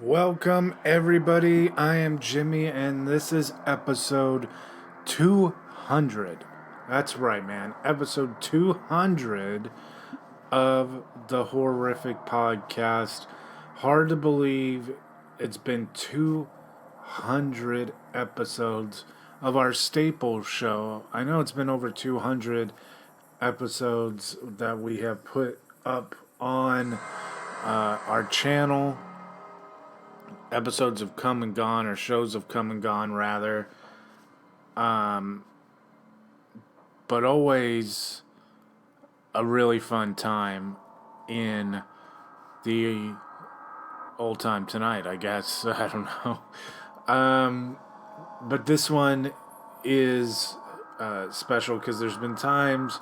Welcome, everybody. I am Jimmy, and this is episode 200. That's right, man. Episode 200 of the Horrific Podcast. Hard to believe it's been 200 episodes of our staple show. I know it's been over 200 episodes that we have put up on our channel. Episodes have come and gone, or shows have come and gone, rather. But always a really fun time in the old time tonight, I guess. I don't know. But this one is special because there's been times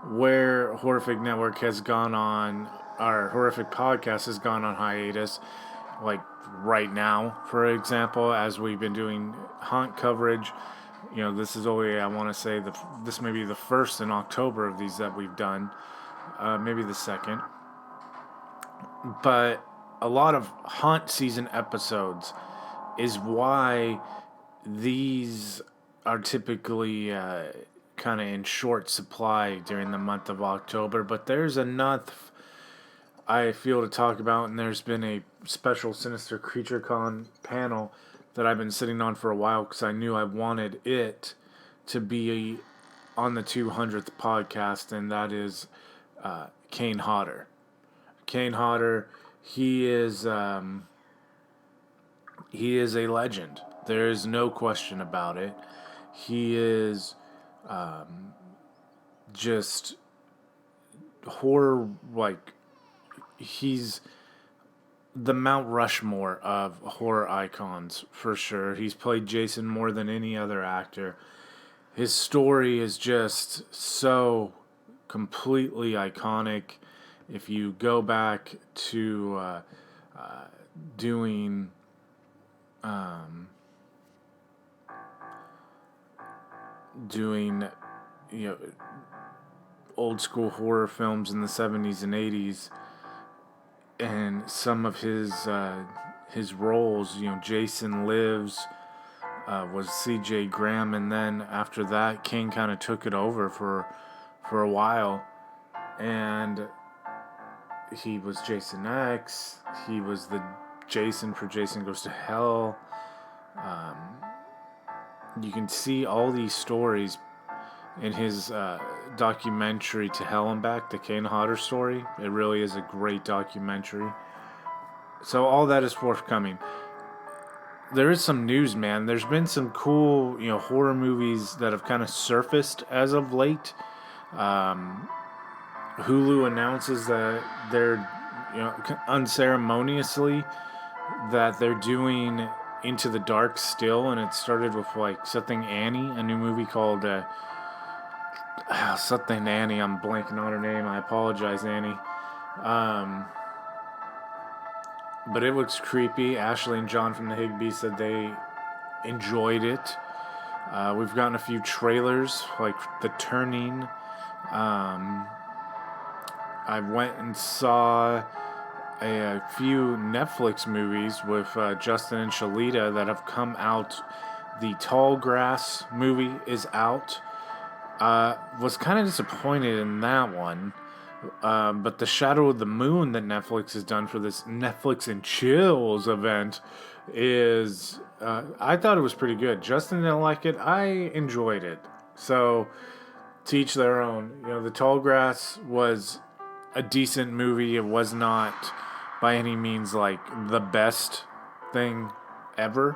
where Horrific Network has gone on, our Horrific Podcast has gone on hiatus, like right now, for example, as we've been doing haunt coverage. You know, this is only, I want to say, this may be the first in October of these that we've done, maybe the second. But a lot of haunt season episodes is why these are typically kind of in short supply during the month of October. But there's enough I feel to talk about, and there's been a special Sinister Creature Con panel that I've been sitting on for a while because I knew I wanted it to be on the 200th podcast, and that is Kane Hodder. Kane Hodder, he is a legend. There is no question about it. He is just horror, like, he's the Mount Rushmore of horror icons, for sure. He's played Jason more than any other actor. His story is just so completely iconic. If you go back to doing you know, old school horror films in the 70s and 80s, and some of his roles, you know, Jason Lives was C.J. Graham, and then after that, King kind of took it over for a while, and he was Jason X. He was the Jason for Jason Goes to Hell. You can see all these stories in his documentary To Hell and Back, the Kane Hodder story. It really is a great documentary. So all that is forthcoming. There is some news, man. There's been some cool, you know, horror movies that have kind of surfaced as of late. Hulu announces that they're, you know, unceremoniously, that they're doing Into the Dark still, and it started with like something Annie, a new movie called something Annie. I'm blanking on her name. I apologize, Annie. But it looks creepy. Ashley and John from the Higby said they enjoyed it. We've gotten a few trailers, like The Turning. I went and saw a few Netflix movies with Justin and Shalita that have come out. The Tall Grass movie is out. Was kind of disappointed in that one. But the Shadow of the Moon that Netflix has done for this Netflix and Chills event is, I thought it was pretty good. Justin didn't like it. I enjoyed it. So, to each their own. You know, The Tall Grass was a decent movie. It was not by any means like the best thing ever.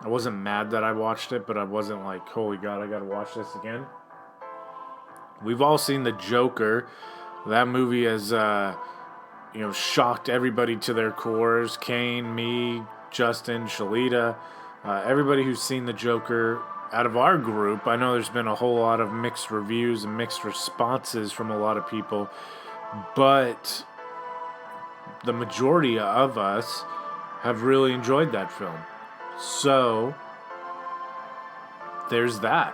I wasn't mad that I watched it, but I wasn't like, holy God, I gotta watch this again. We've all seen The Joker. That movie has, you know, shocked everybody to their cores. Kane, me, Justin, Shalita, everybody who's seen The Joker out of our group. I know there's been a whole lot of mixed reviews and mixed responses from a lot of people, but the majority of us have really enjoyed that film. So, there's that.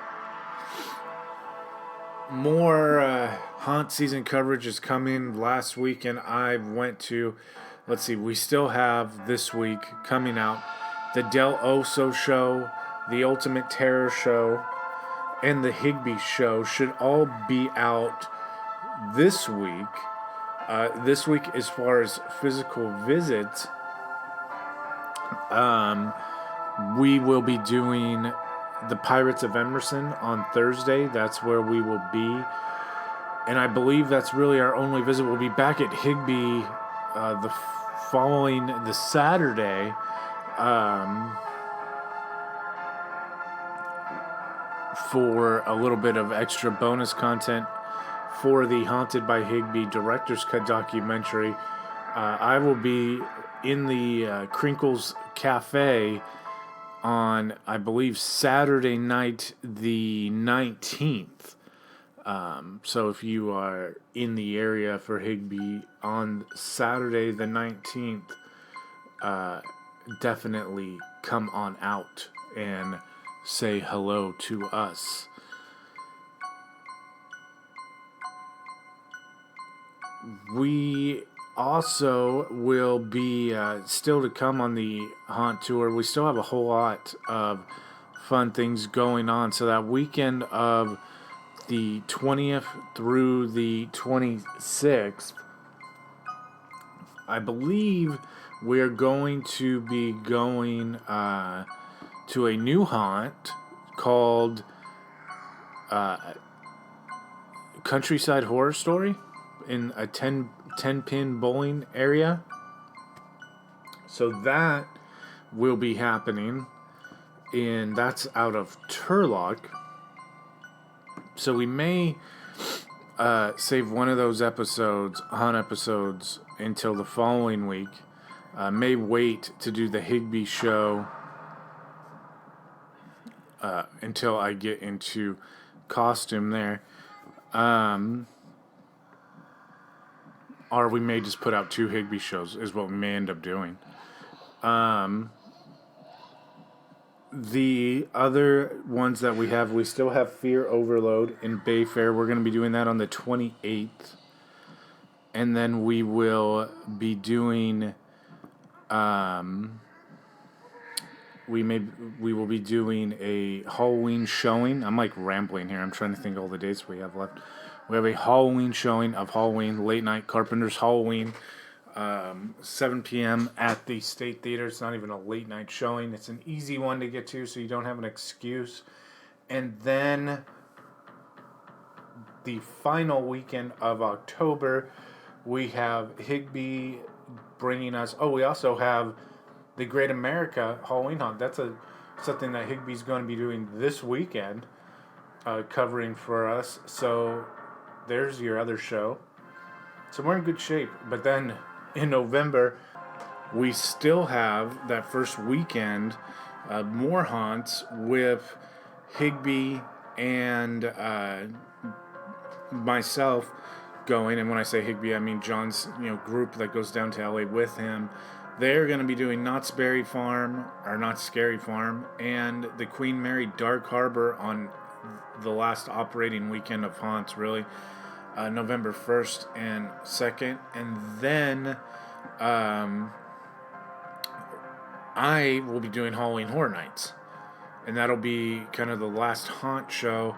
More haunt season coverage is coming. Last weekend I went to, we still have this week coming out the Del Oso show, the Ultimate Terror show, and the Higby show should all be out this week. This week, as far as physical visits, we will be doing the Pirates of Emerson on Thursday. That's where we will be. And I believe that's really our only visit. We'll be back at Higby the Saturday. For a little bit of extra bonus content for the Haunted by Higby Director's Cut documentary. I will be in the Crinkles Cafe on, I believe, Saturday night the 19th. So if you are in the area for Higby on Saturday the 19th, definitely come on out and say hello to us. We also will be still to come on the haunt tour. We still have a whole lot of fun things going on. So that weekend of the 20th through the 26th, I believe we're going to be going to a new haunt called Countryside Horror Story in a 10-pin bowling area. So that will be happening, and that's out of Turlock. So we may save one of those haunt episodes, until the following week. May wait to do the Higby show until I get into costume there. Or we may just put out 2 Higby shows, is what we may end up doing. The other ones that we still have Fear Overload in Bayfair. We're going to be doing that on the 28th. And then we will be doing... we will be doing a Halloween showing. I'm like rambling here. I'm trying to think of all the dates we have left. We have a Halloween showing of Halloween, late night Carpenter's Halloween, 7 p.m. at the State Theater. It's not even a late night showing. It's an easy one to get to, so you don't have an excuse. And then the final weekend of October, we have Higby bringing us... Oh, we also have the Great America Halloween Haunt. That's something that Higby's going to be doing this weekend, covering for us. So there's your other show. So we're in good shape. But then in November, we still have that first weekend, more haunts with Higby and myself going. And when I say Higby, I mean John's group that goes down to LA with him. They're going to be doing Knott's Scary Farm, and the Queen Mary Dark Harbor on the last operating weekend of haunts, really, November 1st and 2nd. And then I will be doing Halloween Horror Nights, and that'll be kind of the last haunt show.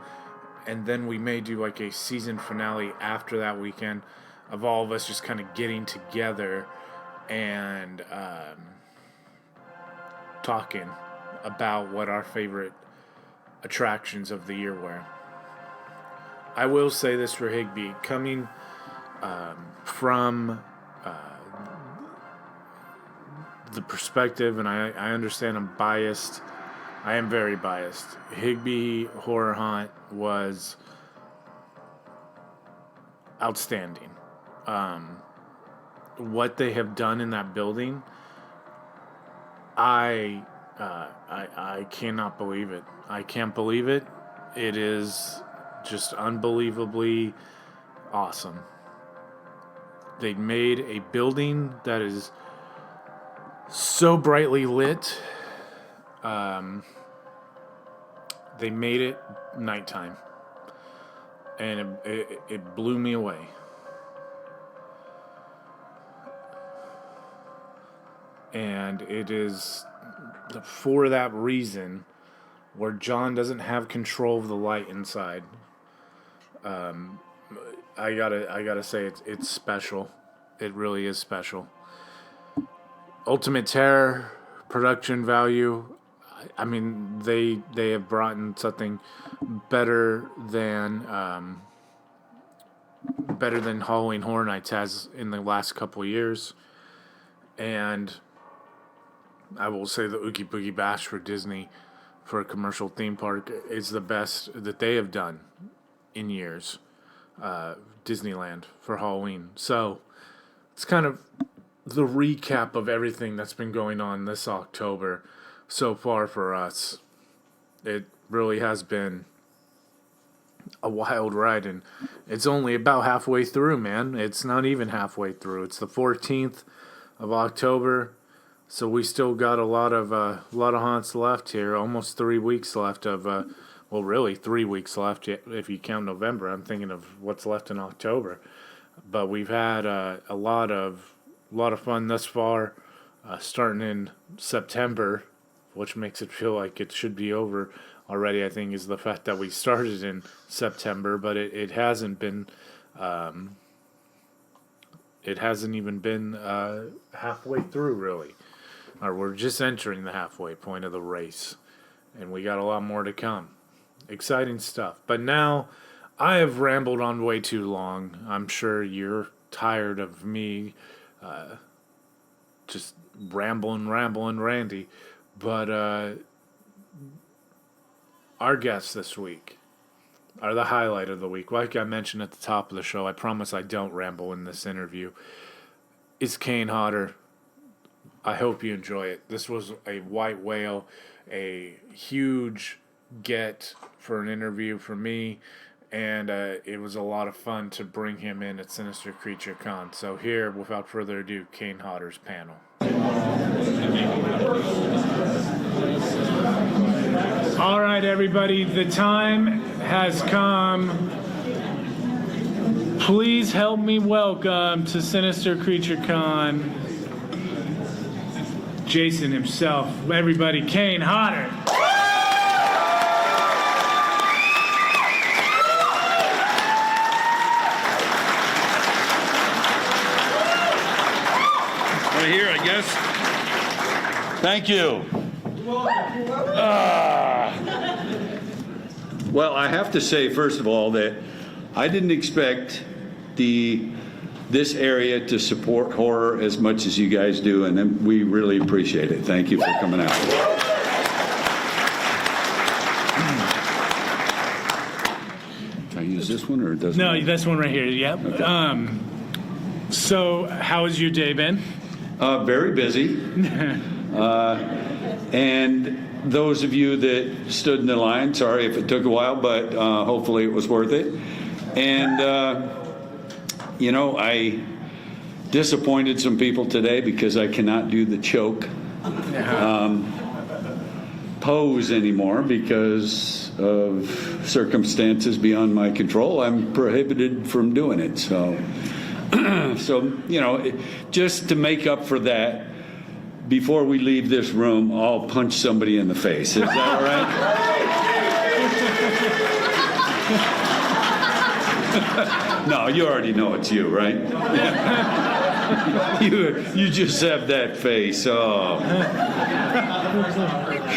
And then we may do like a season finale after that weekend of all of us just kind of getting together and talking about what our favorite attractions of the year were. I will say this for Higby, coming from the perspective, and I understand I'm biased. I am very biased. Higby Horror Haunt was outstanding. What they have done in that building, I cannot believe it. I can't believe it. It is just unbelievably awesome. They made a building that is so brightly lit. They made it nighttime. and it blew me away. And it is for that reason where John doesn't have control of the light inside. I gotta say it's special. It really is special. Ultimate Terror production value. I mean, they have brought in something better than Halloween Horror Nights has in the last couple of years. And I will say the Oogie Boogie Bash for Disney for a commercial theme park is the best that they have done in years. Disneyland for Halloween. So it's kind of the recap of everything that's been going on this October so far for us. It really has been a wild ride, and it's only about halfway through, man. It's not even halfway through. It's the 14th of October, so we still got a lot of haunts left here. Almost 3 weeks left of, well, really 3 weeks left if you count November. I'm thinking of what's left in October, but we've had a lot of fun thus far. Starting in September, which makes it feel like it should be over already, I think, is the fact that we started in September, but it hasn't been. It hasn't even been halfway through, really. Or we're just entering the halfway point of the race, and we got a lot more to come. Exciting stuff. But now, I have rambled on way too long. I'm sure you're tired of me just rambling, Randy. But our guests this week are the highlight of the week. Like I mentioned at the top of the show, I promise I don't ramble in this interview, is Kane Hodder. I hope you enjoy it. This was a white whale, a huge get for an interview for me, and it was a lot of fun to bring him in at Sinister Creature Con. So here, without further ado, Kane Hodder's panel. All right, everybody, the time has come. Please help me welcome to Sinister Creature Con Jason himself. Everybody, Kane Hodder. Right here, I guess. Thank you. Well, I have to say, first of all, that I didn't expect this area to support horror as much as you guys do, and we really appreciate it. Thank you for coming out. Can I use this one, or it doesn't? No, this one right here. Yep. Okay. So, how has your day been? Very busy. And those of you that stood in the line, sorry if it took a while, but hopefully it was worth it. And, I disappointed some people today because I cannot do the choke pose anymore because of circumstances beyond my control. I'm prohibited from doing it. So, just to make up for that, before we leave this room, I'll punch somebody in the face. Is that all right? No, you already know it's you, right? You just have that face. Oh.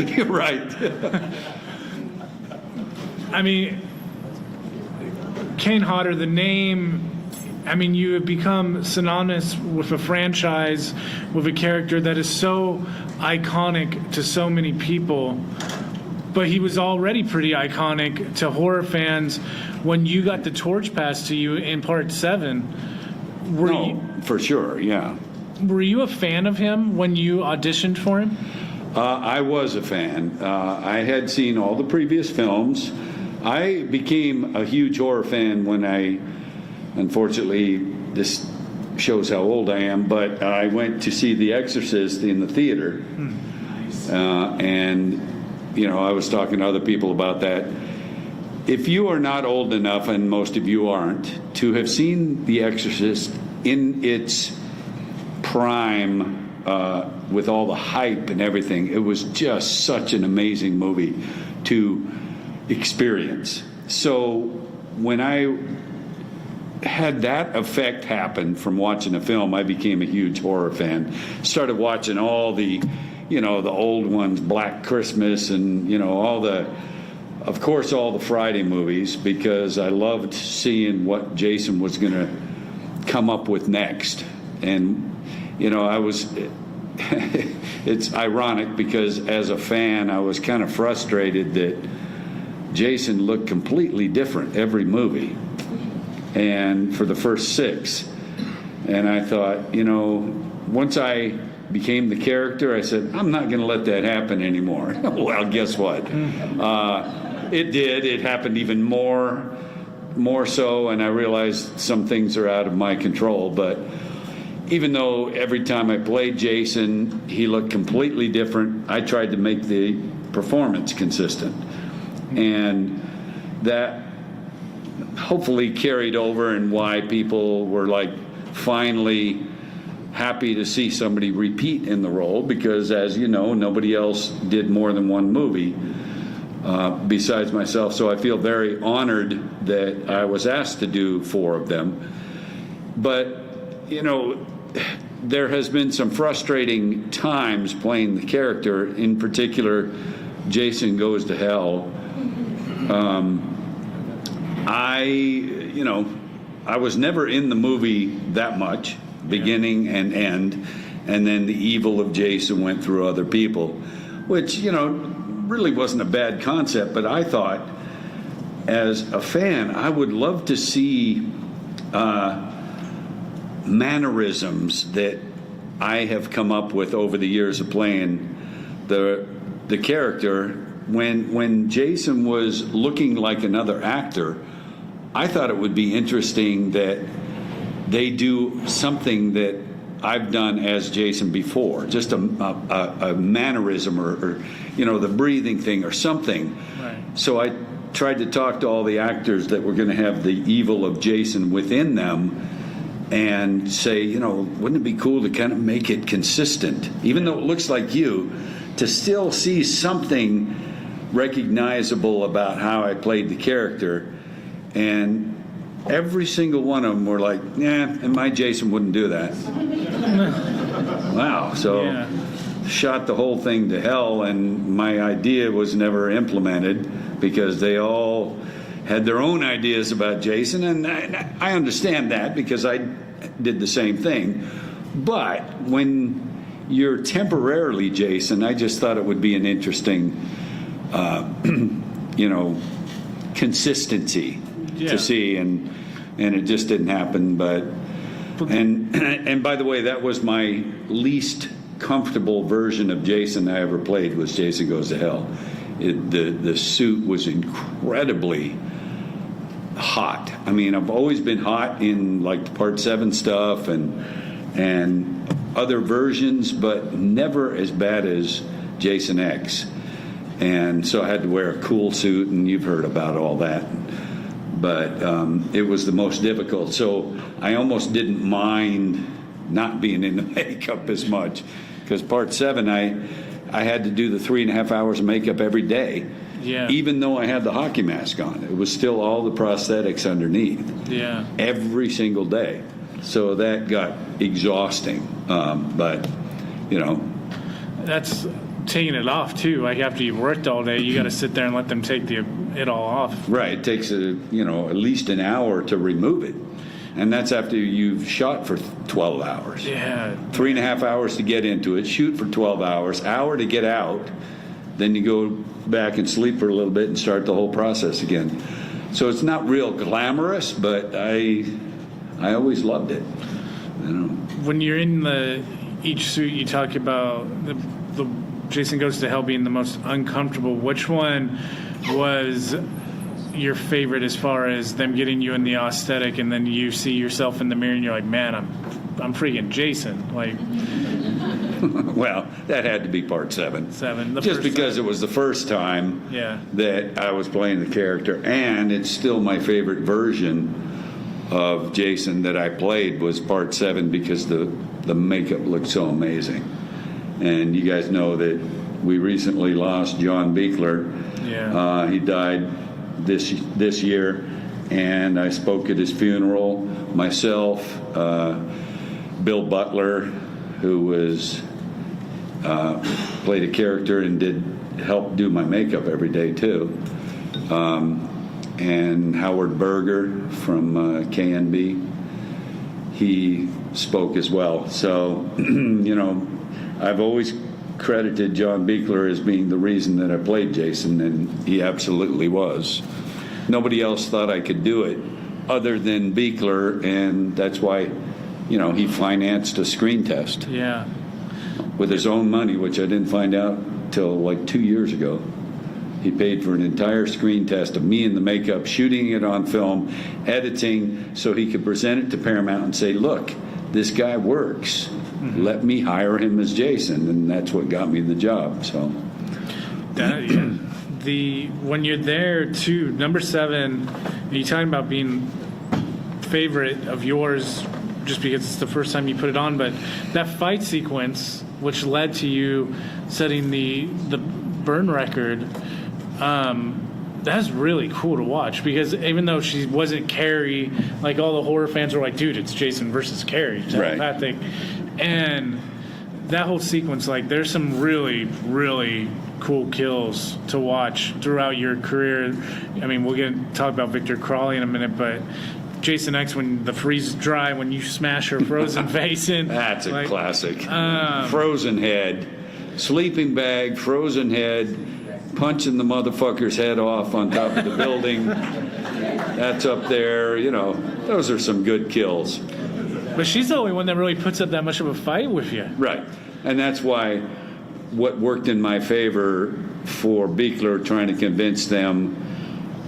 You're right. I mean, Kane Hodder, the name... I mean, you have become synonymous with a franchise, with a character that is so iconic to so many people. But he was already pretty iconic to horror fans when you got the torch passed to you in Part 7. For sure, yeah. Were you a fan of him when you auditioned for him? I was a fan. I had seen all the previous films. I became a huge horror fan when unfortunately, this shows how old I am, but I went to see The Exorcist in the theater. Nice. And, I was talking to other people about that. if you are not old enough, and most of you aren't, to have seen The Exorcist in its prime, with all the hype and everything, it was just such an amazing movie to experience. So when I had that effect happen from watching a film, I became a huge horror fan. Started watching all the, the old ones, Black Christmas, and all the Friday movies, because I loved seeing what Jason was going to come up with next. And it's ironic because as a fan, I was kind of frustrated that Jason looked completely different every movie, and for the first 6. And I thought, once I became the character, I said, I'm not going to let that happen anymore. Well, guess what? It did. It happened even more so, and I realized some things are out of my control. But even though every time I played Jason, he looked completely different, I tried to make the performance consistent. And that hopefully carried over, and why people were like finally happy to see somebody repeat in the role, because as you know, nobody else did more than one movie besides myself. So I feel very honored that I was asked to do 4 of them. But there has been some frustrating times playing the character, in particular Jason Goes to Hell. I was never in the movie that much, beginning and end, and then the evil of Jason went through other people, which really wasn't a bad concept. But I thought, as a fan, I would love to see mannerisms that I have come up with over the years of playing the character. When Jason was looking like another actor, I thought it would be interesting that they do something that I've done as Jason before, just a mannerism or the breathing thing or something. Right. So I tried to talk to all the actors that were going to have the evil of Jason within them and say, wouldn't it be cool to kind of make it consistent, even though it looks like you, to still see something recognizable about how I played the character. And every single one of them were like, and my Jason wouldn't do that. Wow. So shot the whole thing to hell, and my idea was never implemented because they all had their own ideas about Jason, and I understand that because I did the same thing. But when you're temporarily Jason, I just thought it would be an interesting consistency to see, and it just didn't happen. But and by the way, that was my least comfortable version of Jason I ever played, was Jason Goes to Hell. The suit was incredibly hot. I mean, I've always been hot in like the Part 7 stuff and other versions, but never as bad as Jason X. And so I had to wear a cool suit, and you've heard about all that. But it was the most difficult. So I almost didn't mind not being in the makeup as much, because Part 7, I had to do the 3.5 hours of makeup every day. Yeah. Even though I had the hockey mask on, it was still all the prosthetics underneath. Yeah. Every single day. So that got exhausting. But that's taking it off too. Like after you've worked all day, you got to sit there and let them take it all off. Right. It takes at least an hour to remove it. And that's after you've shot for 12 hours. Yeah. 3.5 hours to get into it, shoot for 12 hours, hour to get out. Then you go back and sleep for a little bit and start the whole process again. So it's not real glamorous, but I always loved it. When you're in each suit, you talk about the Jason Goes to Hell being the most uncomfortable. Which one was your favorite as far as them getting you in the aesthetic, and then you see yourself in the mirror and you're like, man, I'm freaking Jason? Like, Well, that had to be part 7. 7. Just because it was the first time that I was playing the character, and it's still my favorite version of Jason that I played was part 7 because the makeup looked so amazing. And you guys know that we recently lost John Beekler. Yeah. He died this year, and I spoke at his funeral myself. Bill Butler, who was played a character and did help do my makeup every day too, and Howard Berger from KNB, he spoke as well. So I've always credited John Beekler as being the reason that I played Jason, and he absolutely was. Nobody else thought I could do it other than Beekler, and that's why he financed a screen test. Yeah. With his own money, which I didn't find out till like 2 years ago. He paid for an entire screen test of me in the makeup, shooting it on film, editing, so he could present it to Paramount and say, look, this guy works. Mm-hmm. Let me hire him as Jason. And that's what got me the job. So when you're there too, number 7, you're talking about being favorite of yours just because it's the first time you put it on, but that fight sequence, which led to you setting the burn record, that's really cool to watch, because even though she wasn't Carrie, like all the horror fans were like, dude, it's Jason versus Carrie, telepathic. Right. And that whole sequence, like, there's some really, really cool kills to watch throughout your career. I mean, we'll talk about Victor Crawley in a minute, but Jason X, when the freeze dry, when you smash her frozen face in. That's a classic. Frozen head, sleeping bag, frozen head, punching the motherfucker's head off on top of the building. That's up there. Those are some good kills. But she's the only one that really puts up that much of a fight with you. Right. And that's why what worked in my favor for Beekler trying to convince them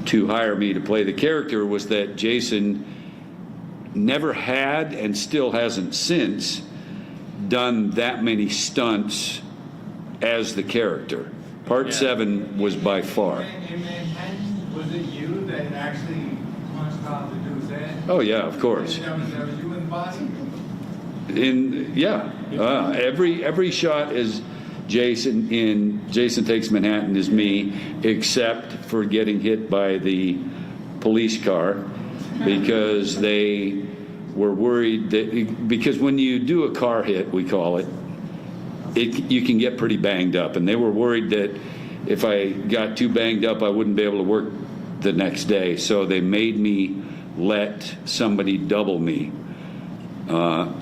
to hire me to play the character was that Jason never had, and still hasn't since, done that many stunts as the character. Part 7 was by far. And was it you that actually punched off the dude's head? Oh yeah, of course. That was you in the body? Every shot is Jason in Jason Takes Manhattan is me, except for getting hit by the police car, because they were worried that, because when you do a car hit, we call it, you can get pretty banged up, and they were worried that if I got too banged up, I wouldn't be able to work the next day. So they made me let somebody double me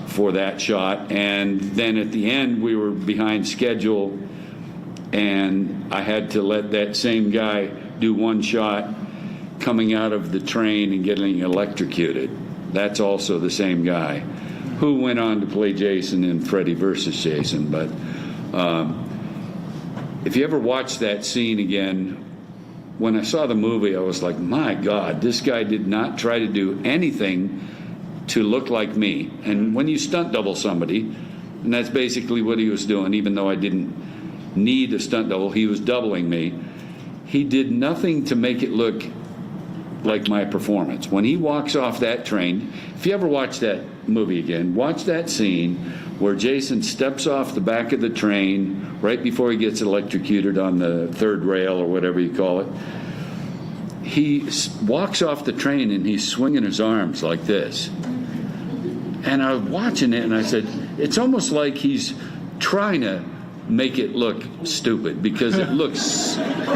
for that shot. And then at the end, we were behind schedule, and I had to let that same guy do one shot coming out of the train and getting electrocuted. That's also the same guy who went on to play Jason in Freddy vs. Jason. But if you ever watch that scene again, when I saw the movie, I was like, my God, this guy did not try to do anything to look like me. And when you stunt double somebody, and that's basically what he was doing, even though I didn't need a stunt double, he was doubling me. He did nothing to make it look like my performance. When he walks off that train, if you ever watch that movie again, watch that scene where Jason steps off the back of the train right before he gets electrocuted on the third rail or whatever you call it. He walks off the train and he's swinging his arms like this. And I was watching it and I said, it's almost like he's trying to make it look stupid, because it looks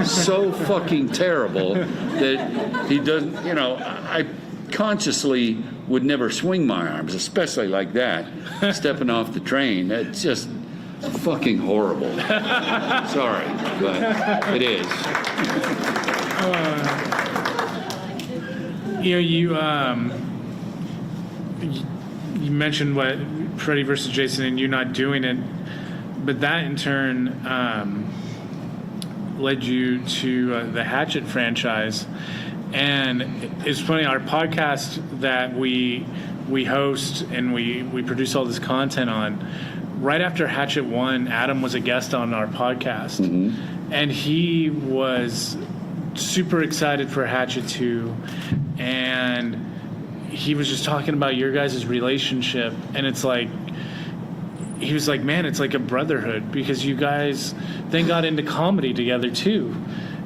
so fucking terrible that he doesn't, I consciously would never swing my arms, especially like that, stepping off the train. It's just fucking horrible. Sorry, but it is. You mentioned what Freddy vs. Jason and you not doing it, but that in turn led you to the Hatchet franchise. And it's funny, our podcast that we host and we produce all this content on, right after Hatchet 1, Adam was a guest on our podcast, and he was super excited for Hatchet 2, and he was just talking about your guys' relationship, and it's like, he was like, man, it's like a brotherhood, because you guys then got into comedy together too,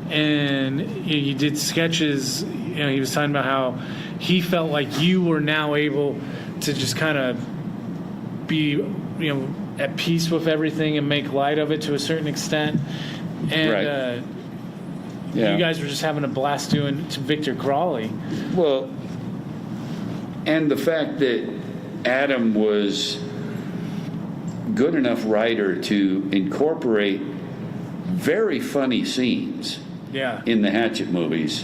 and you did sketches. You know, he was talking about how he felt like you were now able to just kind of be, you know, at peace with everything and make light of it to a certain extent, and you guys were just having a blast doing to Victor Crawley. Well, and the fact that Adam was good enough writer to incorporate very funny scenes in the Hatchet movies,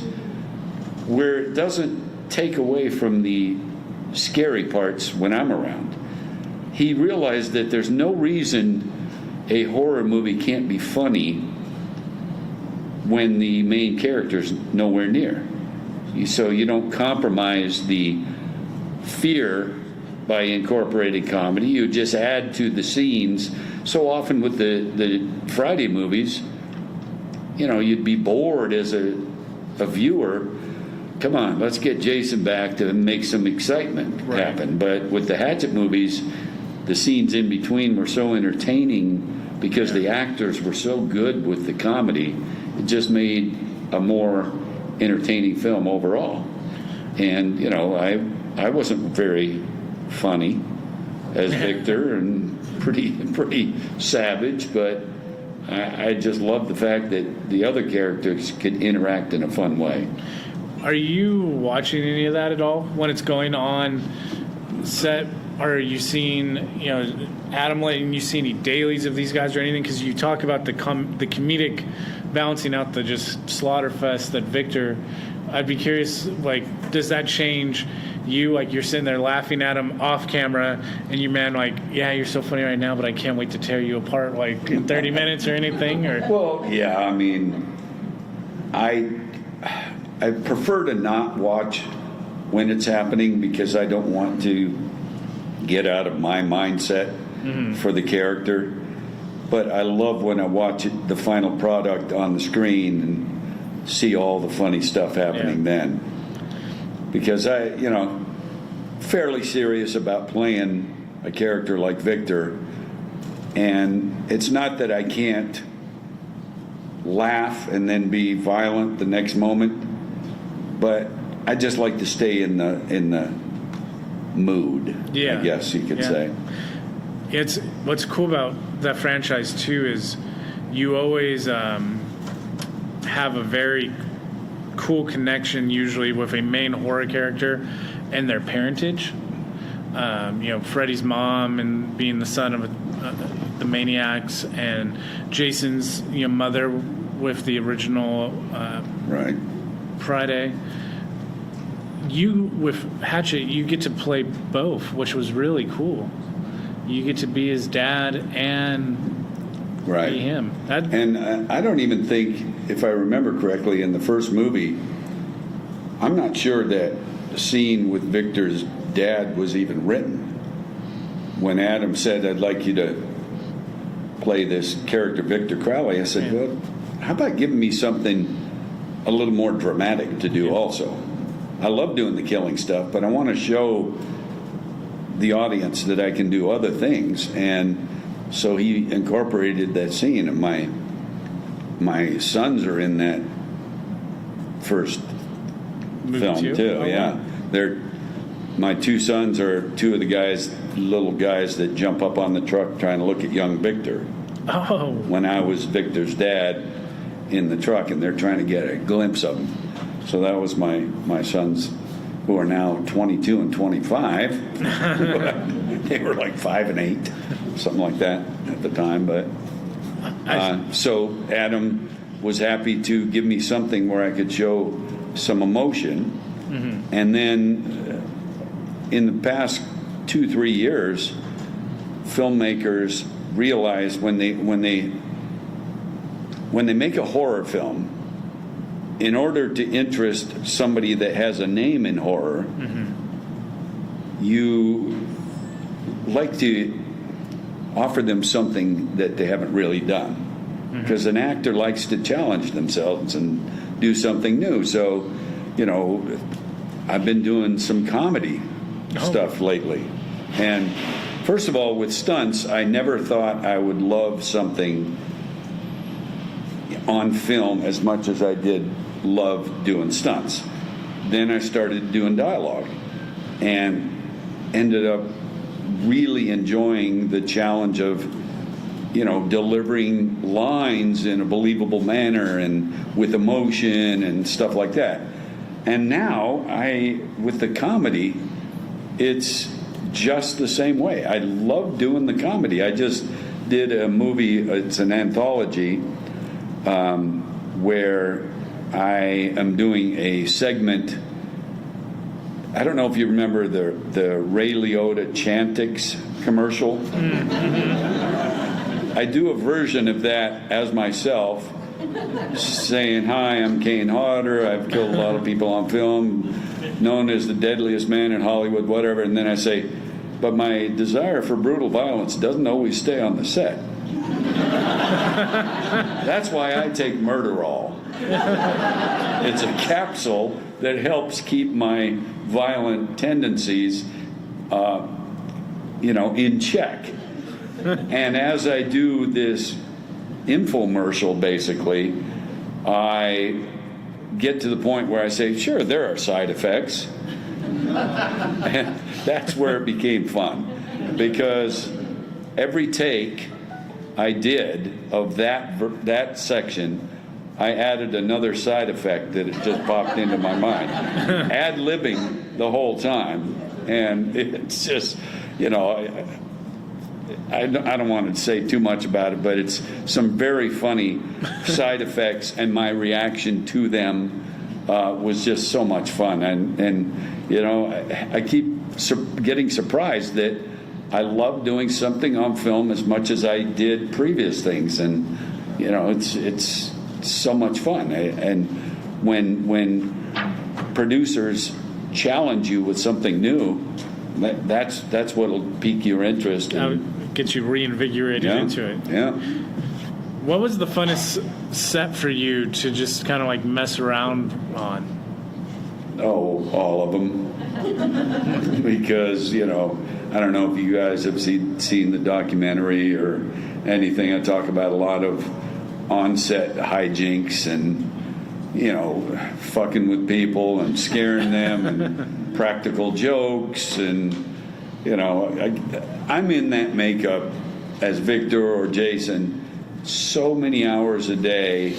where it doesn't take away from the scary parts when I'm around. He realized that there's no reason a horror movie can't be funny when the main character's nowhere near. So you don't compromise the fear by incorporating comedy. You just add to the scenes. So often with the Friday movies, you know, you'd be bored as a viewer. Come on, let's get Jason back to make some excitement happen. But with the Hatchet movies, the scenes in between were so entertaining because the actors were so good with the comedy. It just made a more entertaining film overall. And, you know, I wasn't very funny as Victor and pretty savage, but I just love the fact that the other characters could interact in a fun way. Are you watching any of that at all when it's going on set? Or are you seeing, you know, Adam letting you see any dailies of these guys or anything? Because you talk about the comedic balancing out the just slaughterfest that Victor. I'd be curious, like, does that change you? Like, you're sitting there laughing at him off camera, and you, man, like, yeah, you're so funny right now, but I can't wait to tear you apart, like, in 30 minutes or anything? Or well, yeah, I mean, I prefer to not watch when it's happening because I don't want to get out of my mindset for the character. But I love when I watch the final product on the screen and see all the funny stuff happening then. Because I, you know, fairly serious about playing a character like Victor. And it's not that I can't laugh and then be violent the next moment, but I just like to stay in the mood, I guess you could say. It's what's cool about that franchise too is you always have a very cool connection usually with a main horror character and their parentage. You know, Freddy's mom and being the son of the maniacs, and Jason's, you know, mother with the original Friday. You, with Hatchet, you get to play both, which was really cool. You get to be his dad and be him. And I don't even think, if I remember correctly, in the first movie, I'm not sure that the scene with Victor's dad was even written. When Adam said, I'd like you to play this character, Victor Crawley, I said, well, how about giving me something a little more dramatic to do also? I love doing the killing stuff, but I want to show the audience that I can do other things. And so he incorporated that scene. And my sons are in that first film too. They're my two sons are two of the little guys that jump up on the truck trying to look at young Victor. When I was Victor's dad in the truck, and they're trying to get a glimpse of him. So that was my sons, who are now 22 and 25. They were like 5 and 8, something like that at the time. But so Adam was happy to give me something where I could show some emotion. And then in the past 2-3 years, filmmakers realize when they make a horror film, in order to interest somebody that has a name in horror, you like to offer them something that they haven't really done. Because an actor likes to challenge themselves and do something new. So, I've been doing some comedy stuff lately. And first of all, with stunts, I never thought I would love something on film as much as I did love doing stunts. Then I started doing dialogue and ended up really enjoying the challenge of delivering lines in a believable manner and with emotion and stuff like that. And now with the comedy, it's just the same way. I love doing the comedy. I just did a movie, it's an anthology, where I am doing a segment. I don't know if you remember the Ray Liotta Chantix commercial. I do a version of that as myself, saying, "Hi, I'm Kane Hodder. I've killed a lot of people on film, known as the deadliest man in Hollywood, whatever." And then I say, "But my desire for brutal violence doesn't always stay on the set." That's why I take Murderall. It's a capsule that helps keep my violent tendencies, in check. And as I do this infomercial, basically, I get to the point where I say, sure, there are side effects. And that's where it became fun. Because every take I did of that section, I added another side effect that it just popped into my mind. Ad-libbing the whole time. And it's just, I don't want to say too much about it, but it's some very funny side effects, and my reaction to them was just so much fun. And I keep getting surprised that I love doing something on film as much as I did previous things, and it's so much fun. And when producers challenge you with something new, that's what'll pique your interest. Get you reinvigorated into it. Yeah. What was the funnest set for you to just kind of like mess around on? Oh, all of them. Because, I don't know if you guys have seen the documentary or anything. I talk about a lot of on-set hijinks and, fucking with people and scaring them and practical jokes and, I'm in that makeup as Victor or Jason so many hours a day.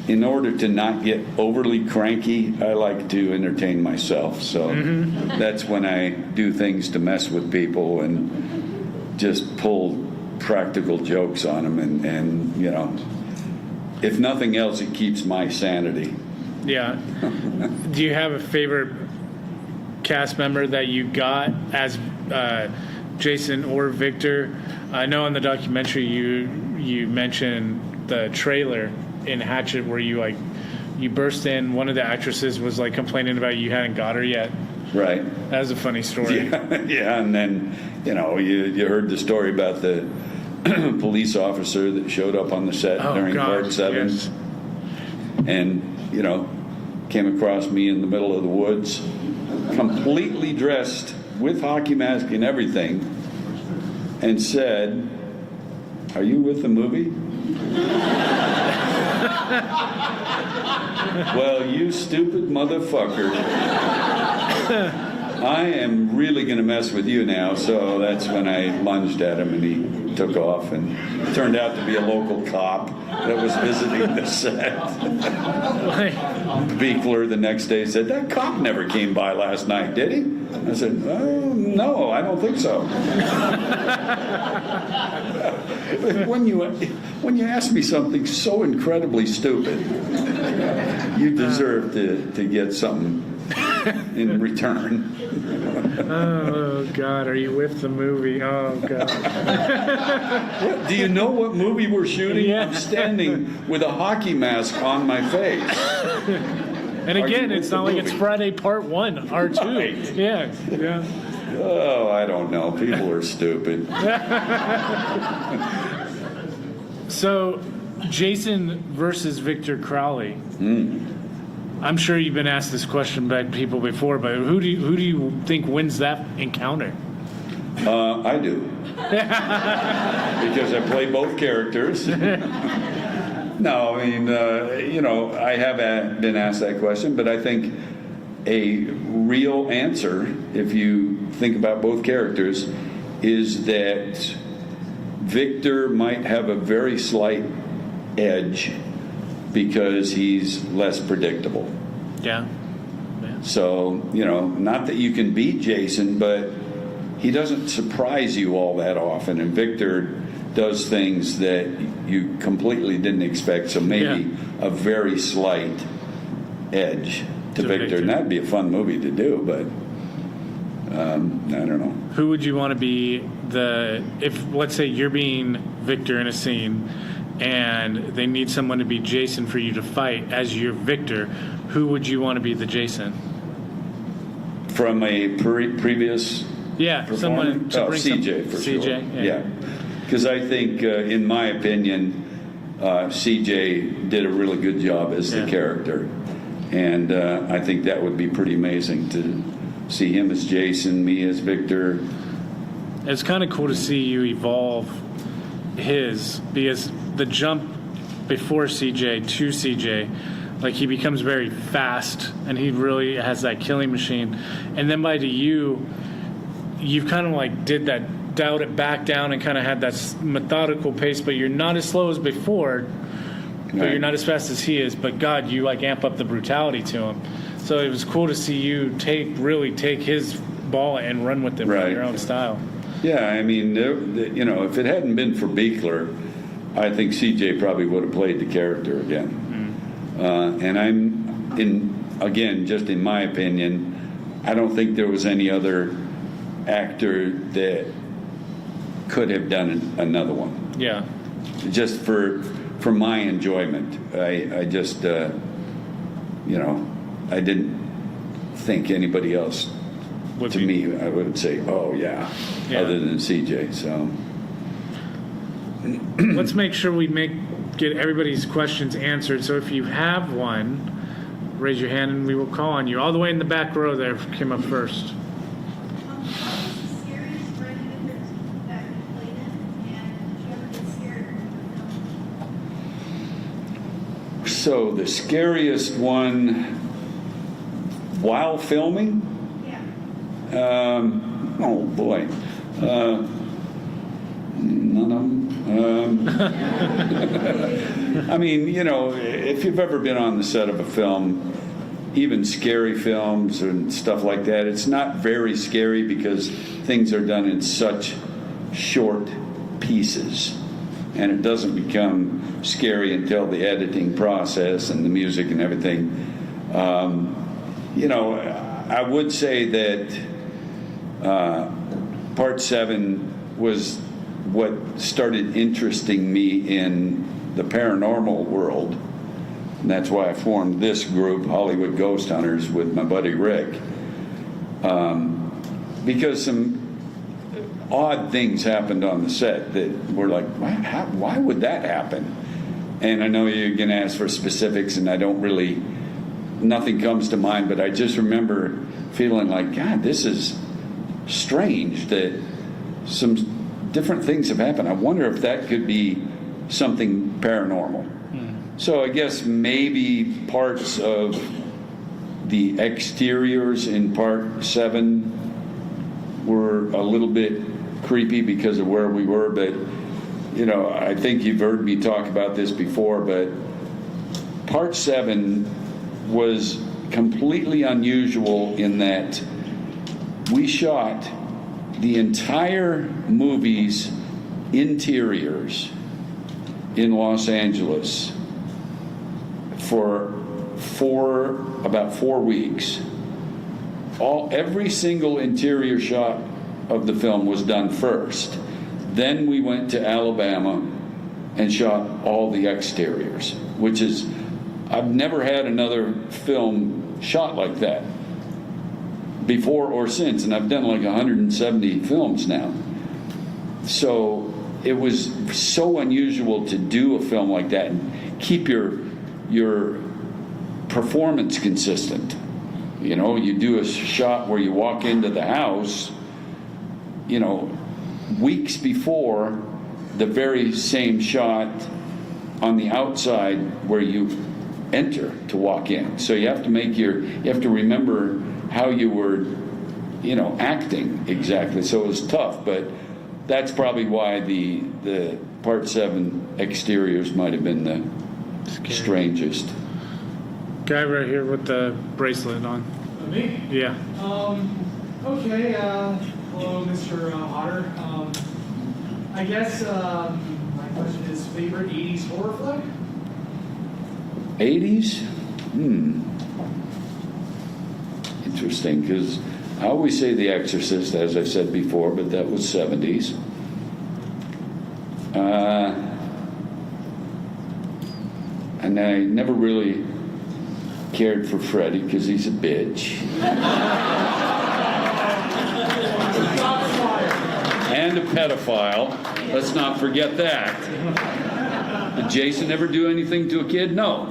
In order to not get overly cranky, I like to entertain myself. So that's when I do things to mess with people and just pull practical jokes on them. And if nothing else, it keeps my sanity. Yeah. Do you have a favorite cast member that you got as Jason or Victor? I know in the documentary you mentioned the trailer in Hatchet where you burst in. One of the actresses was like complaining about you hadn't got her yet. Right. That was a funny story. Yeah, and then you heard the story about the police officer that showed up on the set during Part 7, yes. and came across me in the middle of the woods, completely dressed with hockey mask and everything, and said, "Are you with the movie?" Well, you stupid motherfucker. I am really going to mess with you now. So that's when I lunged at him and he took off, and it turned out to be a local cop that was visiting the set. Beekler the next day said, "That cop never came by last night, did he?" I said, "No, I don't think so." When you ask me something so incredibly stupid, you deserve to get something in return. Oh God, are you with the movie? Oh God. Do you know what movie we're shooting? Yeah. I'm standing with a hockey mask on my face. And again, it's not like it's Friday Part 1, R2. Right. Yeah. Oh, I don't know. People are stupid. So, Jason versus Victor Crawley. I'm sure you've been asked this question by people before, but who do you think wins that encounter? I do. Because I play both characters. No, I mean, I have been asked that question, but I think a real answer, if you think about both characters, is that Victor might have a very slight edge because he's less predictable. Yeah. So, not that you can beat Jason, but he doesn't surprise you all that often, and Victor does things that you completely didn't expect, so maybe a very slight edge to Victor. And that'd be a fun movie to do, but I don't know. Who would you want to be if, let's say, you're being Victor in a scene and they need someone to be Jason for you to fight as your Victor, who would you want to be the Jason? From a previous someone to bring CJ for sure. CJ, yeah. Because I think, in my opinion, CJ did a really good job as the character. And I think that would be pretty amazing to see him as Jason, me as Victor. It's kind of cool to see you evolve because the jump before CJ to CJ, like he becomes very fast and he really has that killing machine. And then by you've kind of like dialed it back down and kind of had that methodical pace, but you're not as slow as before, but you're not as fast as he is. But God, you like amp up the brutality to him. So it was cool to see you take his ball and run with it in your own style. Yeah, I mean, if it hadn't been for Buechler, I think CJ probably would have played the character again. And just in my opinion, I don't think there was any other actor that could have done another one. Yeah. Just for my enjoyment. I just, I didn't think anybody else. Me, I would say, other than CJ. So let's make sure we get everybody's questions answered. So if you have one, raise your hand and we will call on you. All the way in the back row there came up first. So the scariest one while filming? Oh boy, none of them. I mean, if you've ever been on the set of a film, even scary films and stuff like that, it's not very scary because things are done in such short pieces, and it doesn't become scary until the editing process and the music and everything. I would say that Part 7 was what started interesting me in the paranormal world. And that's why I formed this group, Hollywood Ghost Hunters, with my buddy Rick. Because some odd things happened on the set that were like, why would that happen? And I know you're going to ask for specifics, and nothing comes to mind, but I just remember feeling like, God, this is strange that some different things have happened. I wonder if that could be something paranormal. So I guess maybe parts of the exteriors in Part 7 were a little bit creepy because of where we were, but I think you've heard me talk about this before, but Part 7 was completely unusual in that we shot the entire movie's interiors in Los Angeles for about 4 weeks. Every single interior shot of the film was done first. Then we went to Alabama and shot all the exteriors, which is, I've never had another film shot like that. before or since, and I've done like 170 films now. So it was so unusual to do a film like that and keep your performance consistent. You know, you do a shot where you walk into the house, you know, weeks before the very same shot on the outside where you enter to walk in. So you have to remember how you were, you know, acting exactly. So it was tough, but that's probably why the Part 7 exteriors might have been the strangest. Guy right here with the bracelet on. Me? Yeah. Okay, hello, Mr. Hodder. I guess my question is favorite 80s horror flick? 80s? Interesting, because I always say The Exorcist, as I said before, but that was 70s. And I never really cared for Freddy because he's a bitch. And a pedophile. Let's not forget that. Did Jason ever do anything to a kid? No.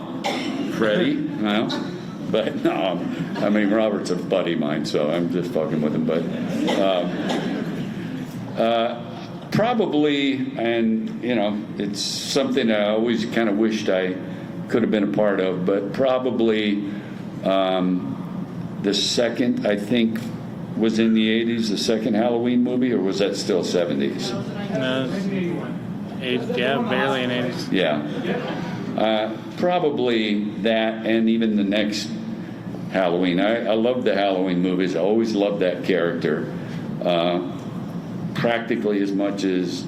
Freddie? No. But no, I mean, Robert's a buddy of mine, so I'm just fucking with him. But probably, and you know, it's something I always kind of wished I could have been a part of, but probably the second, I think, was in the 80s, the second Halloween movie, or was that still 70s? No, yeah, barely in 80s. Yeah. Probably that, and even the next Halloween. I love the Halloween movies. I always loved that character. Practically as much as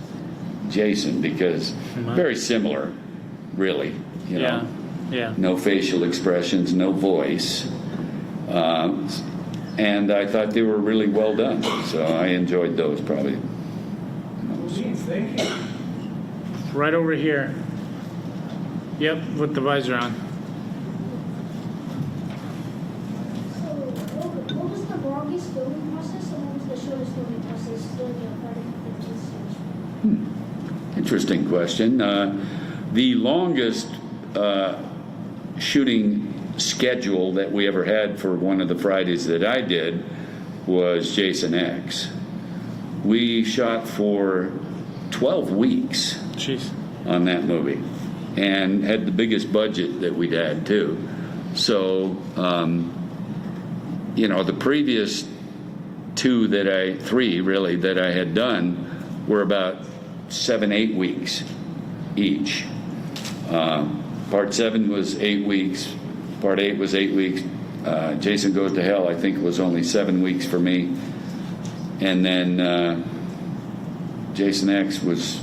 Jason, because very similar, really. You know? Yeah. No facial expressions, no voice. And I thought they were really well done. So I enjoyed those probably. Thank you. Right over here. Yep, with the visor on. So, what was the longest filming process and what was the shortest filming process during your Friday the 13th stage? Interesting question. The longest shooting schedule that we ever had for one of the Fridays that I did was Jason X. We shot for 12 weeks Jeez. on that movie and had the biggest budget that we'd had too. So, you know, the previous three really that I had done were about 7-8 weeks each. Part 7 was 8 weeks. Part 8 was 8 weeks. Jason Goes to Hell, I think, was only 7 weeks for me. And then Jason X was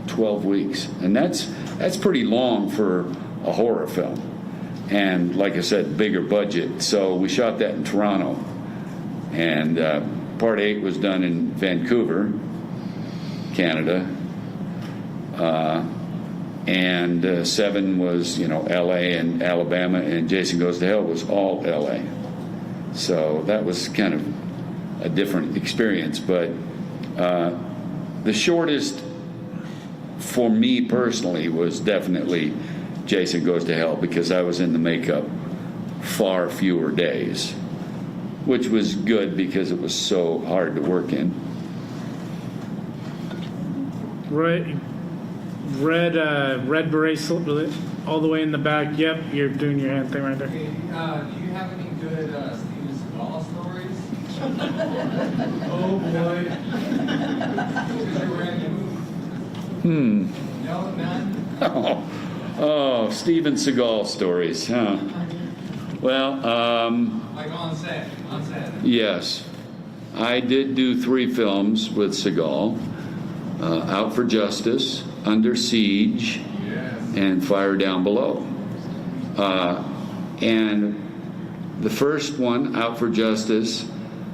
12 weeks. And that's pretty long for a horror film. And like I said, bigger budget. So we shot that in Toronto. And Part 8 was done in Vancouver, Canada. And 7 was, you know, L.A. and Alabama, and Jason Goes to Hell was all L.A. So that was kind of a different experience. But the shortest for me personally was definitely Jason Goes to Hell, because I was in the makeup far fewer days, which was good because it was so hard to work in. Right. Red bracelet all the way in the back. Yep, you're doing your hand thing right there. Okay, do you have any good Steven Seagal stories? Oh boy. Because you were in the movie. No, none? Oh, Steven Seagal stories, huh? Well, Like on set. yes. I did do 3 films with Seagal. Out for Justice, Under Siege, and Fire Down Below. And the first one, Out for Justice,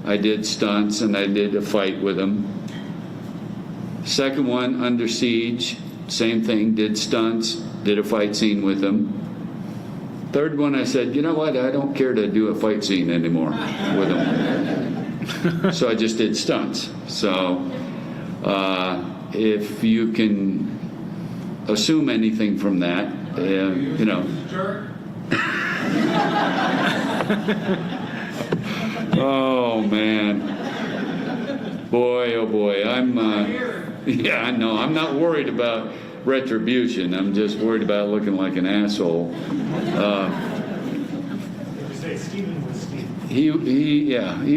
I did stunts and I did a fight with him. Second one, Under Siege, same thing, did stunts, did a fight scene with him. Third one, I said, you know what? I don't care to do a fight scene anymore with him. So I just did stunts. So if you can assume anything from that, you know. Oh man, boy, oh boy, yeah, I know. I'm not worried about retribution. I'm just worried about looking like an asshole. He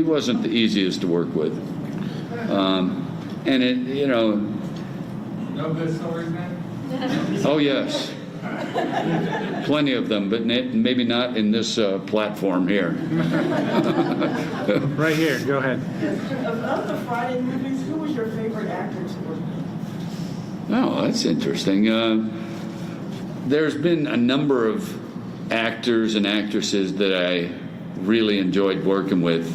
wasn't the easiest to work with, and it, you know. No good stories, man? Oh yes, plenty of them, but maybe not in this platform here. Right here, go ahead. Of the Friday movies, who was your favorite actor to work with? Oh, that's interesting. There's been a number of actors and actresses that I really enjoyed working with.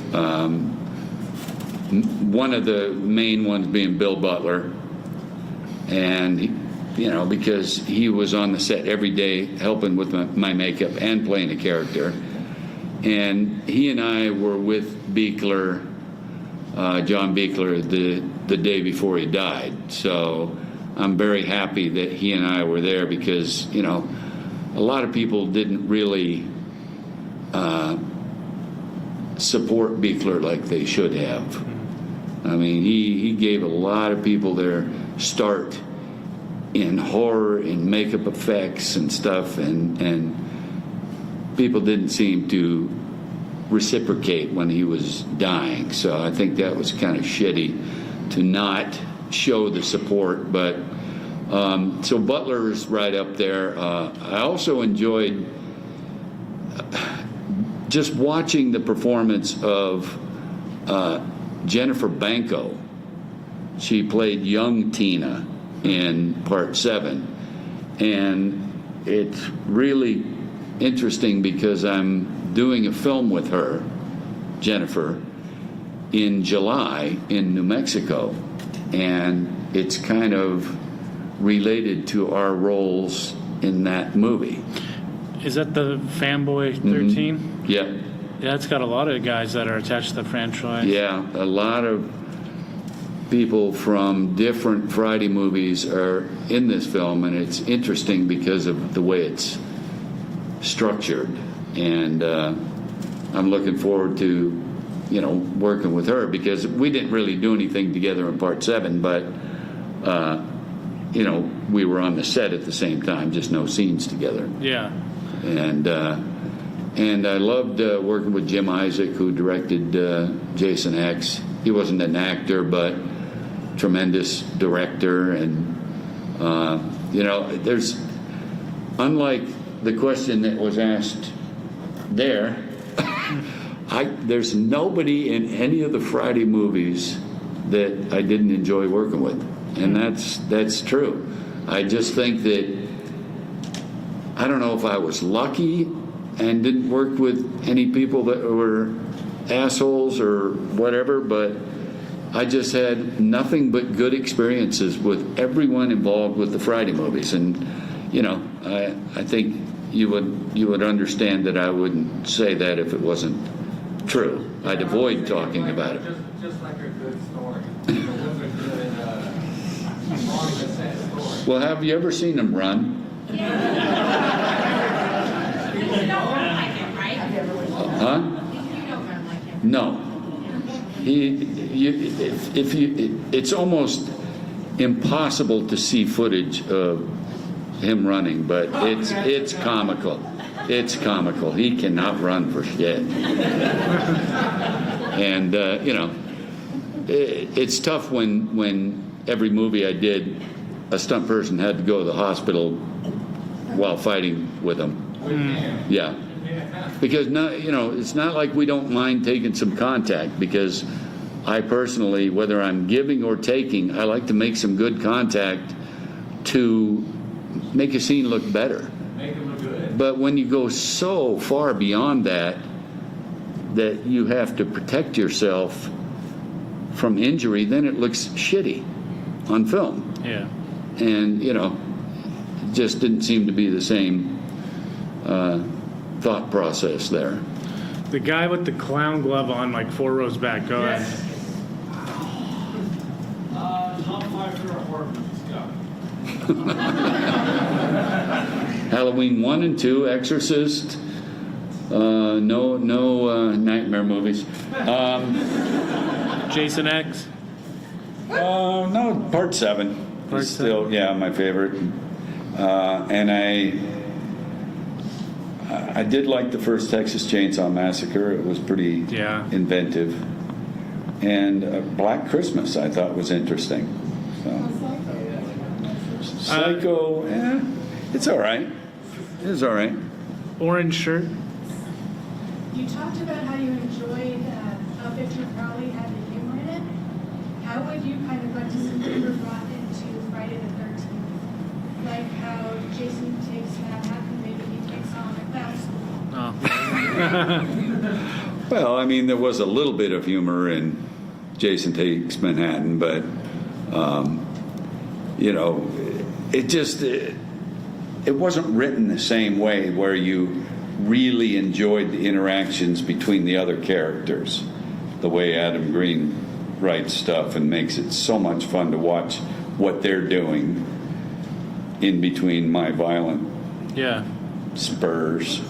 One of the main ones being Bill Butler, and you know, because he was on the set every day helping with my makeup and playing a character. And he and I were with Buechler, John Buechler, the day before he died. So I'm very happy that he and I were there because, you know, a lot of people didn't really support Buechler like they should have. I mean, he gave a lot of people their start in horror and makeup effects and stuff, and people didn't seem to reciprocate when he was dying. So I think that was kind of shitty to not show the support. But so Butler's right up there. I also enjoyed just watching the performance of Jennifer Banco. She played young Tina in Part 7, and it's really interesting because I'm doing a film with her, Jennifer, in July in New Mexico, and it's kind of related to our roles in that movie. Is that the Fanboy 13? Mm-hmm. Yeah. Yeah, it's got a lot of guys that are attached to the franchise. Yeah, a lot of people from different Friday movies are in this film, and it's interesting because of the way it's structured. And I'm looking forward to, you know, working with her because we didn't really do anything together in Part 7, but you know, we were on the set at the same time, just no scenes together. Yeah. And I loved working with Jim Isaac, who directed Jason X. He wasn't an actor, but tremendous director. And you know, there's, unlike the question that was asked there, there's nobody in any of the Friday movies that I didn't enjoy working with, and that's true. I just think that, I don't know if I was lucky and didn't work with any people that were assholes or whatever, but I just had nothing but good experiences with everyone involved with the Friday movies. And you know, I think you would understand that I wouldn't say that if it wasn't true. I'd avoid talking about it. Just like a good story. It was a good, long but sad story. Well, have you ever seen him run? You don't run like him, right? Huh? You don't run like him. No. It's almost impossible to see footage of him running, but it's comical. It's comical. He cannot run for shit. And you know, it's tough when every movie I did, a stunt person had to go to the hospital while fighting with him. Yeah. Because you know, it's not like we don't mind taking some contact, because I personally, whether I'm giving or taking, I like to make some good contact to make a scene look better. Make it look good. But when you go so far beyond that you have to protect yourself from injury, then it looks shitty on film. Yeah. And, you know, it just didn't seem to be the same thought process there. The guy with the clown glove on, like 4 rows back. Go ahead. Top 5 favorite horror movies. Go. Halloween 1 and 2, Exorcist, no nightmare movies. Jason X. No, Part 7 Part is still, 7? yeah, my favorite. And I did like the first Texas Chainsaw Massacre. It was pretty inventive. And Black Christmas I thought was interesting. So. Psycho, it's all right. It's all right. Orange shirt. You talked about how you enjoyed how Victor Crawley had the humor in it. How would you kind of like to see humor brought into Friday the 13th? Like how Jason takes Manhattan, maybe he takes on a class. Well, I mean, there was a little bit of humor in Jason Takes Manhattan, but, it wasn't written the same way where you really enjoyed the interactions between the other characters, the way Adam Green writes stuff and makes it so much fun to watch what they're doing in between my violent spurs.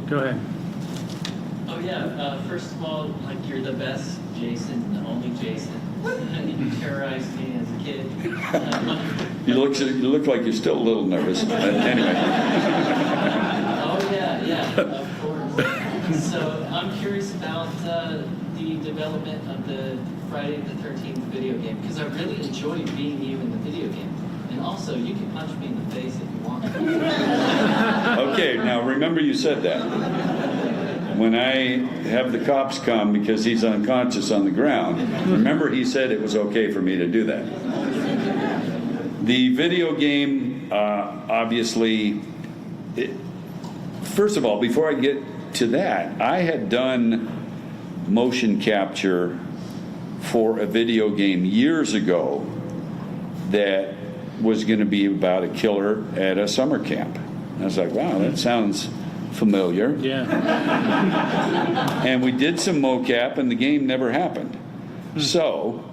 Go ahead. Oh yeah, first of all, like you're the best Jason, the only Jason. You terrorized me as a kid. You look like you're still a little nervous. But anyway. Oh yeah, of course. So I'm curious about the development of the Friday the 13th video game, because I really enjoyed being you in the video game. And also, you can punch me in the face if you want. Okay, now remember you said that. When I have the cops come because he's unconscious on the ground, remember he said it was okay for me to do that. The video game, obviously, first of all, before I get to that, I had done motion capture for a video game years ago that was going to be about a killer at a summer camp. I was like, wow, that sounds familiar. Yeah. And we did some mocap, and the game never happened. So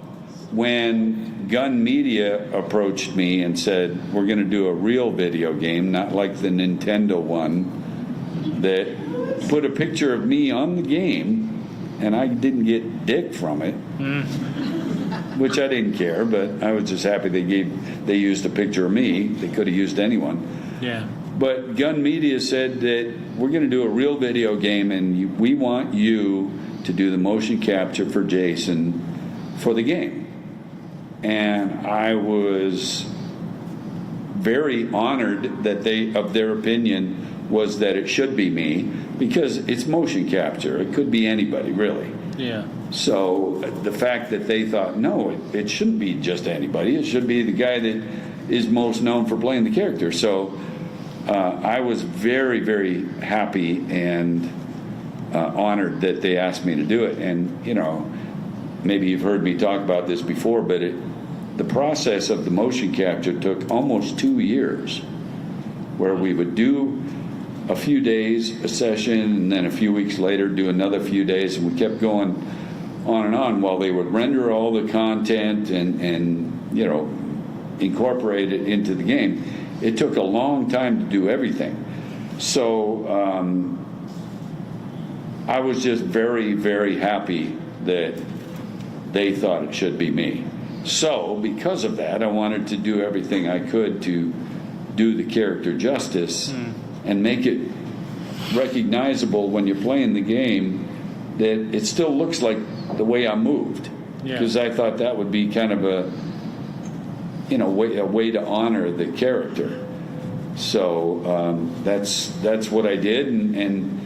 when Gun Media approached me and said, we're going to do a real video game, not like the Nintendo one, that put a picture of me on the game, and I didn't get dick from it, which I didn't care, but I was just happy they used a picture of me. They could have used anyone. Yeah. But Gun Media said that we're going to do a real video game, and we want you to do the motion capture for Jason for the game. And I was very honored that their opinion was that it should be me, because it's motion capture. It could be anybody, really. Yeah. So the fact that they thought, no, it shouldn't be just anybody. It should be the guy that is most known for playing the character. So I was very, very happy and honored that they asked me to do it. And, maybe you've heard me talk about this before, but the process of the motion capture took almost 2 years, where we would do a few days, a session, and then a few weeks later do another few days, and we kept going on and on while they would render all the content and incorporate it into the game. It took a long time to do everything. So I was just very, very happy that they thought it should be me. So because of that, I wanted to do everything I could to do the character justice and make it recognizable when you're playing the game, that it still looks like the way I moved. Because I thought that would be kind of a way to honor the character. So that's what I did, and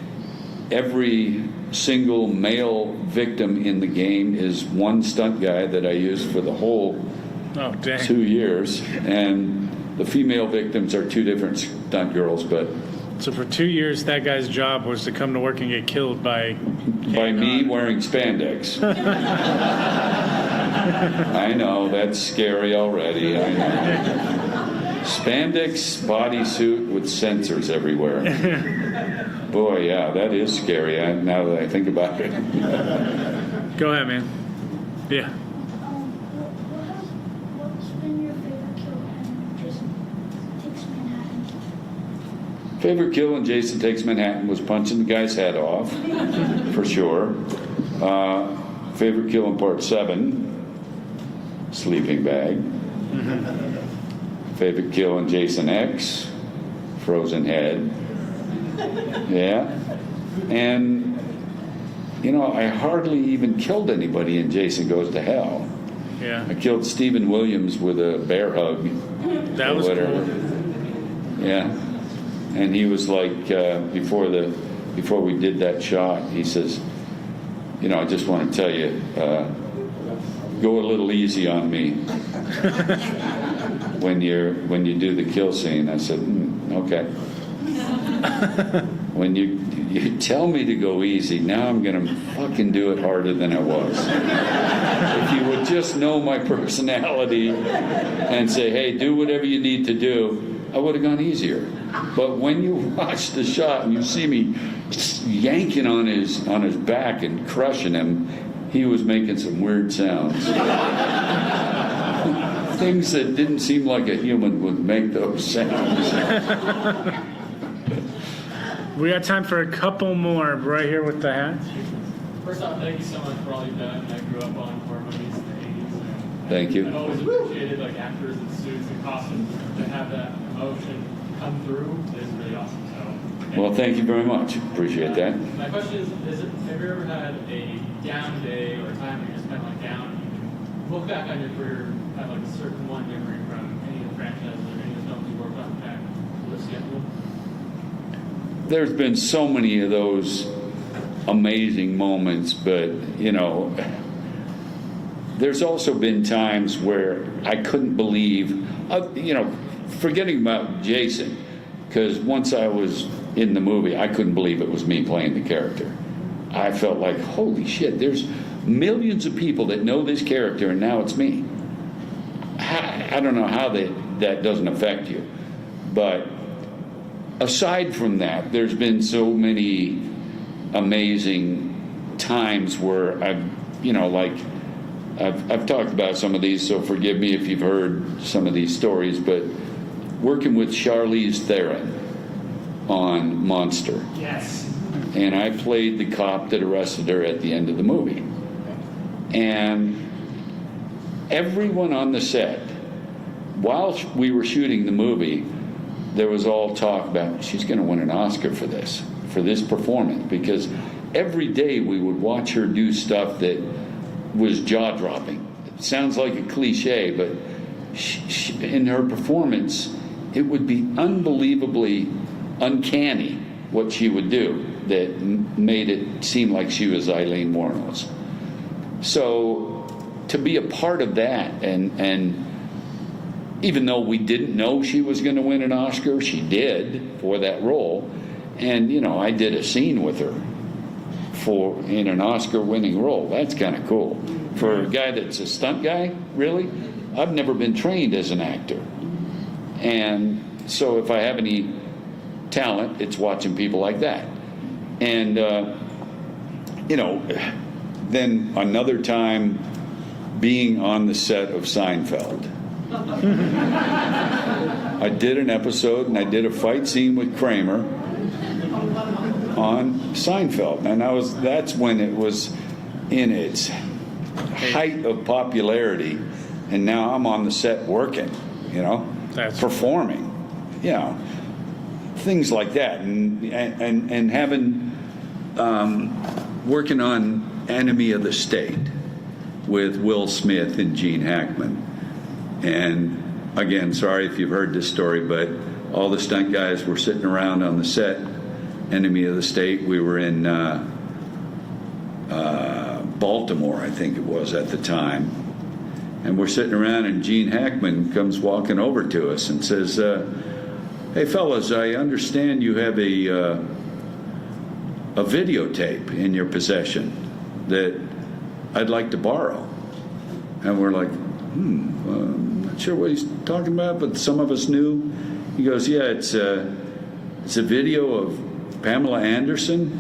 every single male victim in the game is one stunt guy that I used for the whole 2 years, and the female victims are 2 different stunt girls. But so for 2 years, that guy's job was to come to work and get killed by me wearing spandex. I know, that's scary already. I know. Spandex bodysuit with sensors everywhere. Boy, yeah, that is scary. Now that I think about it. Go ahead, man. Yeah. What's been your favorite kill in Jason Takes Manhattan? Favorite kill in Jason Takes Manhattan was punching the guy's head off, for sure. Favorite kill in Part 7, sleeping bag. Favorite kill in Jason X, frozen head. Yeah. And, you know, I hardly even killed anybody in Jason Goes to Hell. Yeah. I killed Stephen Williams with a bear hug. That was whatever. cool. Yeah. And he was like, before we did that shot, he says, you know, I just want to tell you, go a little easy on me when you do the kill scene. I said, okay. When you tell me to go easy, now I'm going to fucking do it harder than I was. If you would just know my personality and say, hey, do whatever you need to do, I would have gone easier. But when you watch the shot and you see me yanking on his back and crushing him, he was making some weird sounds. Things that didn't seem like a human would make those sounds. We got time for a couple more right here with the hat. First off, thank you so much for all you've done. I grew up on horror movies in the 80s. And Thank you. I've always appreciated like actors and suits and costumes to have that emotion come through is really awesome. So, Well, thank you very much. Appreciate that. my question is have you ever had a down day or a time where you're just kind of like down? You look back on your career, have like a certain one memory from any of the franchises or any of the films you worked on that lifts you up a little? There's been so many of those amazing moments, but, you know, there's also been times where I couldn't believe, you know, forgetting about Jason, because once I was in the movie, I couldn't believe it was me playing the character. I felt like, holy shit, there's millions of people that know this character, and now it's me. I don't know how that doesn't affect you. But aside from that, there's been so many amazing times where I've talked about some of these, so forgive me if you've heard some of these stories, but working with Charlize Theron on Monster. Yes. And I played the cop that arrested her at the end of the movie. And everyone on the set, while we were shooting the movie, there was all talk about she's going to win an Oscar for this performance, because every day we would watch her do stuff that was jaw-dropping. It sounds like a cliche, but in her performance, it would be unbelievably uncanny what she would do that made it seem like she was Eileen Wuornos. So to be a part of that, and even though we didn't know she was going to win an Oscar, she did for that role. And, you know, I did a scene with her in an Oscar-winning role. That's kind of cool. For a guy that's a stunt guy, really? I've never been trained as an actor. And so if I have any talent, it's watching people like that. And, you know, then another time being on the set of Seinfeld. I did an episode and I did a fight scene with Kramer on Seinfeld, and that's when it was in its height of popularity, and now I'm on the set working, you know, performing, you know, things like that, and having working on Enemy of the State with Will Smith and Gene Hackman. And again, sorry if you've heard this story, but all the stunt guys were sitting around on the set, Enemy of the State. We were in Baltimore, I think it was at the time. And we're sitting around, and Gene Hackman comes walking over to us and says, hey, fellas, I understand you have a videotape in your possession that I'd like to borrow. And we're like, not sure what he's talking about, but some of us knew. He goes, yeah, it's a video of Pamela Anderson.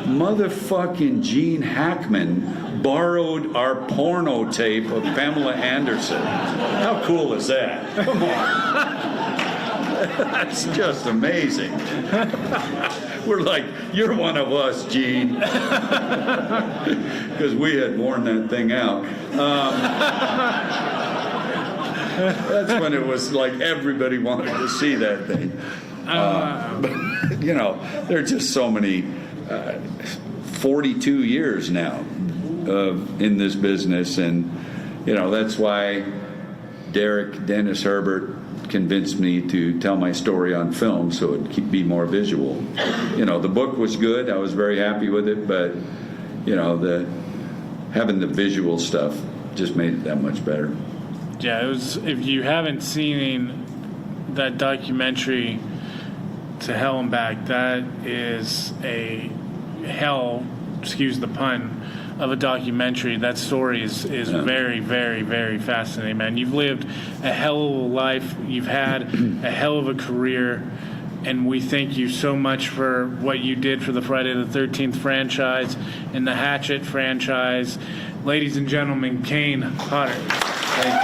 Motherfucking Gene Hackman borrowed our porno tape of Pamela Anderson. How cool is that? Come on. That's just amazing. We're like, you're one of us, Gene. Because we had worn that thing out. That's when it was like everybody wanted to see that thing. But, you know, there are just so many, 42 years now in this business. And, you know, that's why Dennis Herbert convinced me to tell my story on film so it could be more visual. You know, the book was good. I was very happy with it. But, you know, having the visual stuff just made it that much better. Yeah, it was. If you haven't seen that documentary, To Hell and Back, that is a hell, excuse the pun, of a documentary. That story is very, very, very fascinating, man. You've lived a hell of a life. You've had a hell of a career, and we thank you so much for what you did for the Friday the 13th franchise and the Hatchet franchise. Ladies and gentlemen, Kane Hodder. Thank you, guys.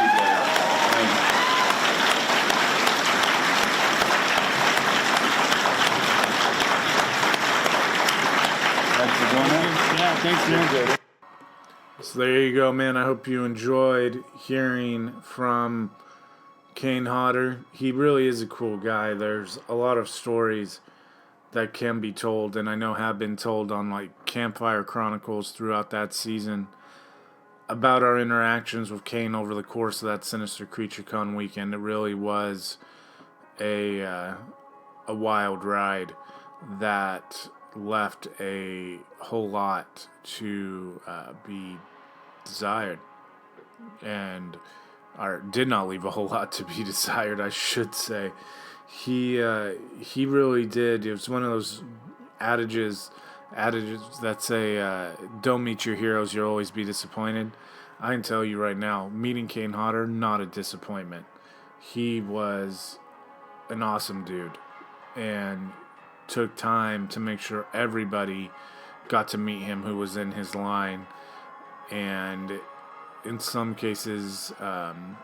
Yeah, thanks, man. So there you go, man. I hope you enjoyed hearing from Kane Hodder. He really is a cool guy. There's a lot of stories that can be told, and I know have been told on like Campfire Chronicles throughout that season about our interactions with Kane over the course of that Sinister Creature Con weekend. It really was a wild ride that left a whole lot to be desired, and or did not leave a whole lot to be desired, I should say. He really did. It was one of those adages that say don't meet your heroes, you'll always be disappointed. I can tell you right now, meeting Kane Hodder, not a disappointment. He was an awesome dude and took time to make sure everybody got to meet him who was in his line. And in some cases, you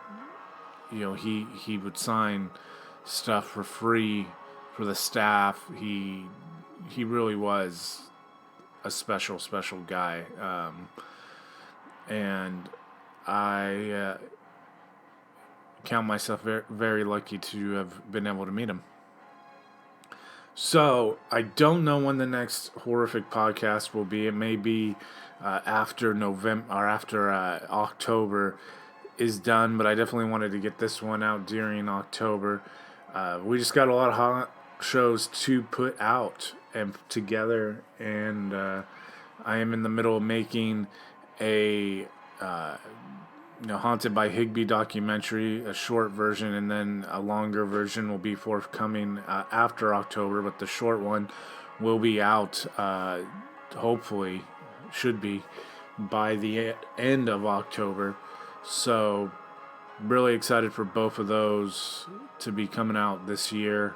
know, he would sign stuff for free for the staff. He really was a special guy. And I count myself very, very lucky to have been able to meet him. So, I don't know when the next horrific podcast will be. It may be after November or after October is done, but I definitely wanted to get this one out during October. We just got a lot of hot shows to put out and together, and I am in the middle of making a Haunted by Higby documentary, a short version, and then a longer version will be forthcoming after October, but the short one will be out, hopefully, should be, by the end of October. So, really excited for both of those to be coming out this year,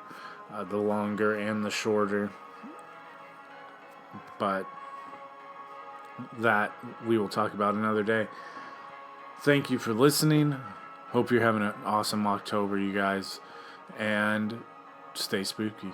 the longer and the shorter. But that we will talk about another day. Thank you for listening. Hope you're having an awesome October, you guys. And stay spooky.